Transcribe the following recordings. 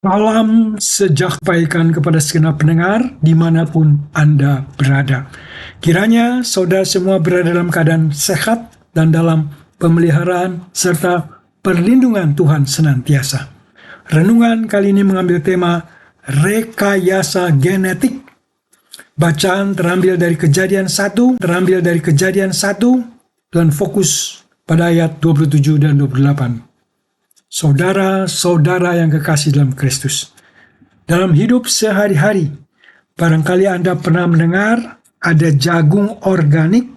Salam sejahtera kepada segenap pendengar dimanapun Anda berada. Kiranya saudara semua berada dalam keadaan sehat dan dalam pemeliharaan serta perlindungan Tuhan senantiasa. Renungan kali ini mengambil tema rekayasa genetik. Bacaan terambil dari Kejadian 1, dan fokus pada ayat 27 dan 28. Saudara-saudara yang kekasih dalam Kristus, dalam hidup sehari-hari, barangkali Anda pernah mendengar ada jagung organik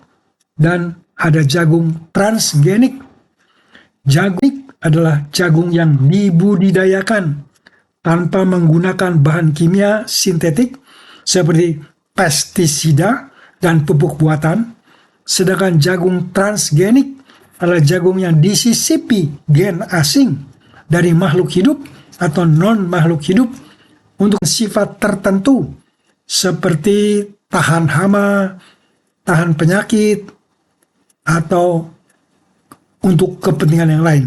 dan ada jagung transgenik. Jagung adalah jagung yang dibudidayakan tanpa menggunakan bahan kimia sintetik seperti pestisida dan pupuk buatan, sedangkan jagung transgenik adalah jagung yang disisipi gen asing dari makhluk hidup atau non-makhluk hidup untuk sifat tertentu seperti tahan hama, tahan penyakit, atau untuk kepentingan yang lain.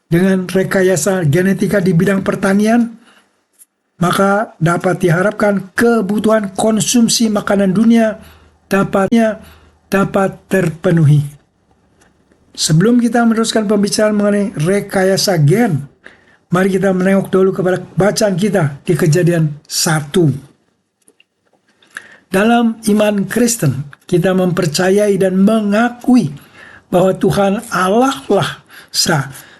Dengan rekayasa genetika di bidang pertanian, maka dapat diharapkan kebutuhan konsumsi makanan dunia dapat terpenuhi. Sebelum kita meneruskan pembicaraan mengenai rekayasa gen, mari kita menengok dulu kepada bacaan kita di Kejadian 1. Dalam iman Kristen, kita mempercayai dan mengakui bahwa Tuhan Allah lah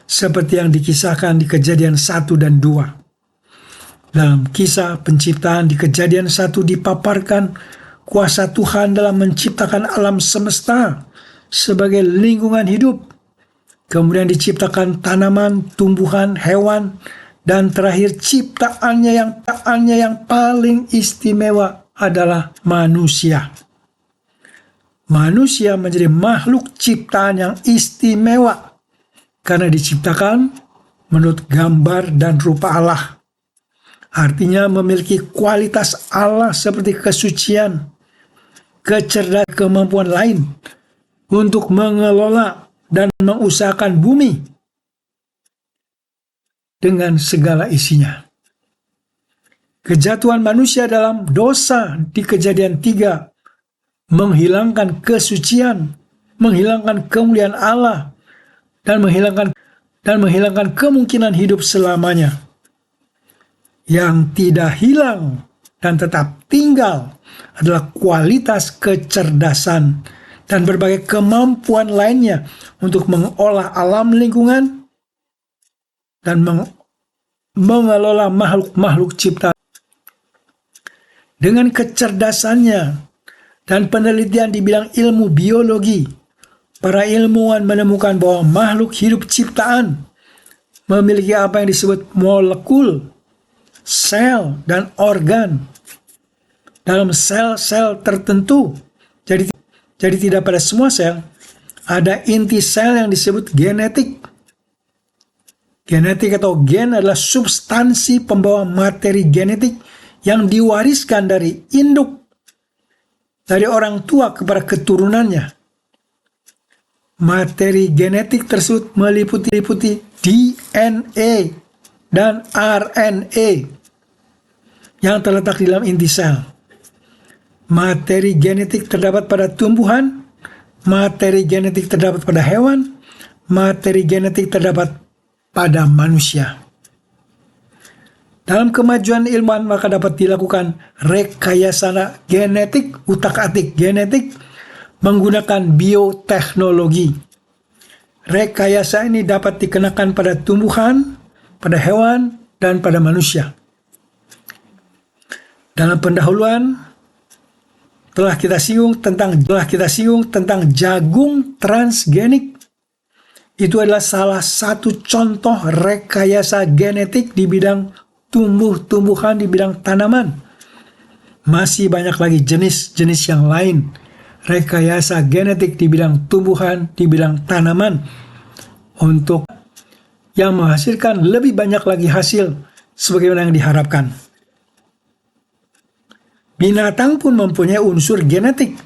seperti yang dikisahkan di Kejadian 1 dan 2. Dalam kisah penciptaan di Kejadian 1 dipaparkan kuasa Tuhan dalam menciptakan alam semesta sebagai lingkungan hidup. Kemudian diciptakan tanaman, tumbuhan, hewan, dan terakhir ciptaannya yang paling istimewa adalah manusia. Manusia menjadi makhluk ciptaan yang istimewa karena diciptakan menurut gambar dan rupa Allah. Artinya memiliki kualitas Allah seperti kesucian, kecerdasan, kemampuan lain untuk mengelola dan mengusahakan bumi dengan segala isinya. Kejatuhan manusia dalam dosa di Kejadian 3 menghilangkan kesucian, menghilangkan kemuliaan Allah, dan menghilangkan kemungkinan hidup selamanya. Yang tidak hilang dan tetap tinggal adalah kualitas kecerdasan dan berbagai kemampuan lainnya untuk mengolah alam lingkungan dan mengelola makhluk-makhluk ciptaan. Dengan kecerdasannya dan penelitian di bidang ilmu biologi, para ilmuwan menemukan bahwa makhluk hidup ciptaan memiliki apa yang disebut molekul, sel, dan organ dalam sel-sel tertentu. Jadi tidak pada semua sel ada inti sel yang disebut genetik. Genetik atau gen adalah substansi pembawa materi genetik yang diwariskan dari induk, dari orang tua kepada keturunannya. Materi genetik tersebut meliputi DNA dan RNA yang terletak di dalam inti sel. Materi genetik terdapat pada tumbuhan, materi genetik terdapat pada hewan, materi genetik terdapat pada manusia. Dalam kemajuan ilmuwan maka dapat dilakukan rekayasa genetik, utak-atik genetik menggunakan bioteknologi. Rekayasa ini dapat dikenakan pada tumbuhan, pada hewan, dan pada manusia. Dalam pendahuluan telah kita singgung tentang jagung transgenik. Itu adalah salah satu contoh rekayasa genetik di bidang tumbuh-tumbuhan, di bidang tanaman. Masih banyak lagi jenis-jenis yang lain rekayasa genetik di bidang tumbuhan, di bidang tanaman untuk yang menghasilkan lebih banyak lagi hasil sebagaimana yang diharapkan. Binatang pun mempunyai unsur genetik.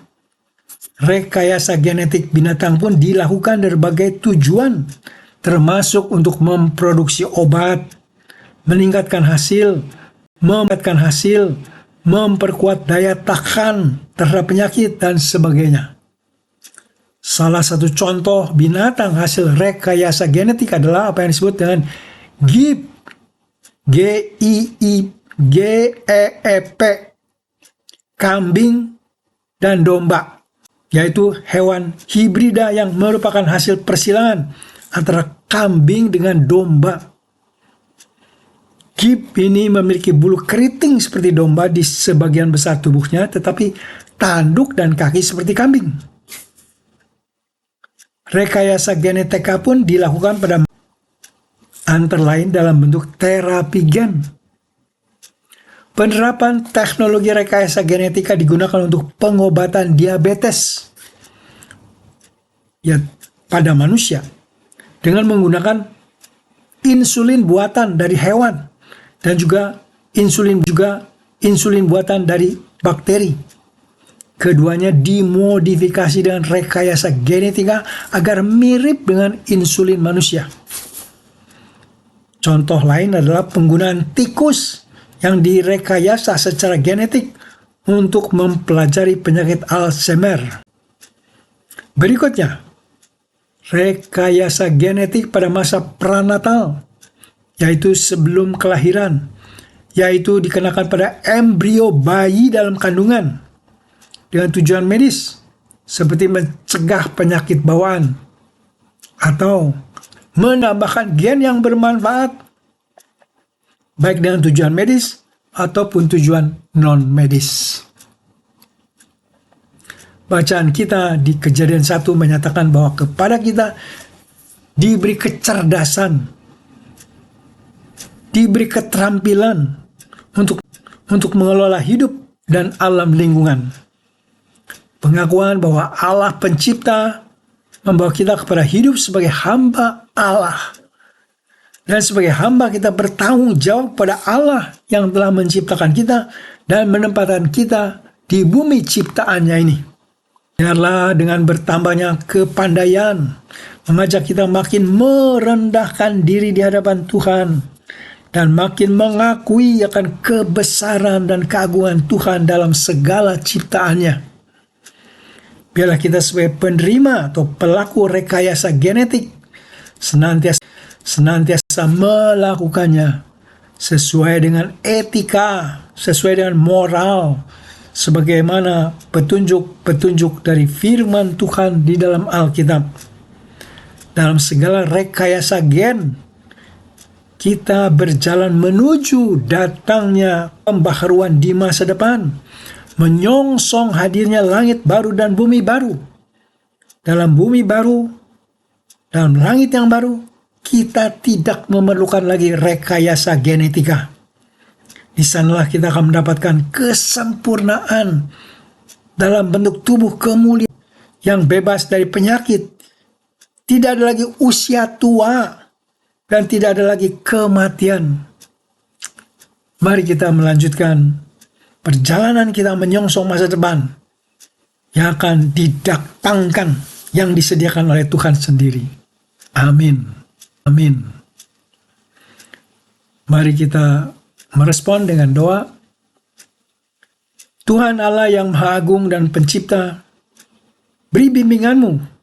Rekayasa genetik binatang pun dilakukan dari berbagai tujuan, termasuk untuk memproduksi obat, meningkatkan hasil, memperkuat daya tahan terhadap penyakit, dan sebagainya. Salah satu contoh binatang hasil rekayasa genetik adalah apa yang disebut dengan GIP, GIIGEEP, kambing dan domba, yaitu hewan hibrida yang merupakan hasil persilangan antara kambing dengan domba. GIP ini memiliki bulu keriting seperti domba di sebagian besar tubuhnya, tetapi tanduk dan kaki seperti kambing. Rekayasa genetika pun dilakukan pada antara lain dalam bentuk terapi gen. Penerapan teknologi rekayasa genetika digunakan untuk pengobatan diabetes pada manusia dengan menggunakan insulin buatan dari hewan dan juga insulin buatan dari bakteri. Keduanya dimodifikasi dengan rekayasa genetika agar mirip dengan insulin manusia. Contoh lain adalah penggunaan tikus yang direkayasa secara genetik untuk mempelajari penyakit Alzheimer. Berikutnya, rekayasa genetik pada masa pranatal, yaitu sebelum kelahiran, yaitu dikenakan pada embrio bayi dalam kandungan dengan tujuan medis seperti mencegah penyakit bawaan atau menambahkan gen yang bermanfaat baik dengan tujuan medis ataupun tujuan non-medis. Bacaan kita di Kejadian 1 menyatakan bahwa kepada kita diberi kecerdasan, diberi keterampilan untuk mengelola hidup dan alam lingkungan. Pengakuan bahwa Allah pencipta membawa kita kepada hidup sebagai hamba Allah. Dan sebagai hamba kita bertanggung jawab pada Allah yang telah menciptakan kita dan menempatkan kita di bumi ciptaannya ini. Biarlah dengan bertambahnya kepandaian mengajak kita makin merendahkan diri di hadapan Tuhan dan makin mengakui akan kebesaran dan keagungan Tuhan dalam segala ciptaannya. Biarlah kita sebagai penerima atau pelaku rekayasa genetik senantiasa melakukannya sesuai dengan etika, sesuai dengan moral, sebagaimana petunjuk-petunjuk dari firman Tuhan di dalam Alkitab. Dalam segala rekayasa gen, kita berjalan menuju datangnya pembaharuan di masa depan, menyongsong hadirnya langit baru dan bumi baru. Dalam bumi baru, dalam langit yang baru, kita tidak memerlukan lagi rekayasa genetika. Di sanalah kita akan mendapatkan kesempurnaan dalam bentuk tubuh kemuliaan yang bebas dari penyakit. Tidak ada lagi usia tua dan tidak ada lagi kematian. Mari kita melanjutkan perjalanan kita menyongsong masa depan yang akan didatangkan, yang disediakan oleh Tuhan sendiri. Amin. Amin. Mari kita merespon dengan doa. Tuhan Allah yang Maha Agung dan Pencipta, beri bimbingan-Mu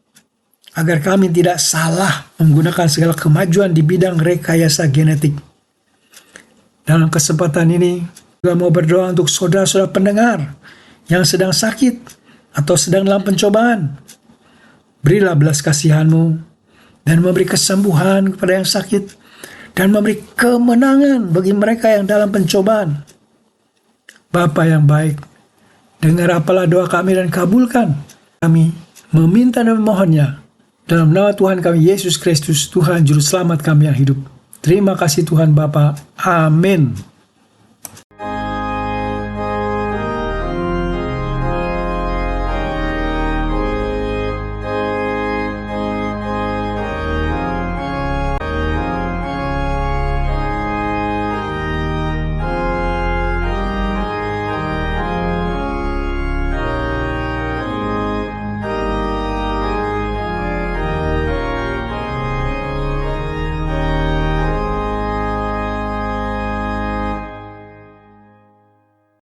agar kami tidak salah menggunakan segala kemajuan di bidang rekayasa genetik. Dalam kesempatan ini, juga mau berdoa untuk saudara-saudara pendengar yang sedang sakit atau sedang dalam pencobaan. Berilah belas kasihan-Mu dan memberi kesembuhan kepada yang sakit dan memberi kemenangan bagi mereka yang dalam pencobaan. Bapa yang baik, dengar apalah doa kami dan kabulkan. Kami meminta dan memohonnya dalam nama Tuhan kami Yesus Kristus, Tuhan Juru Selamat kami yang hidup. Terima kasih Tuhan Bapa. Amin.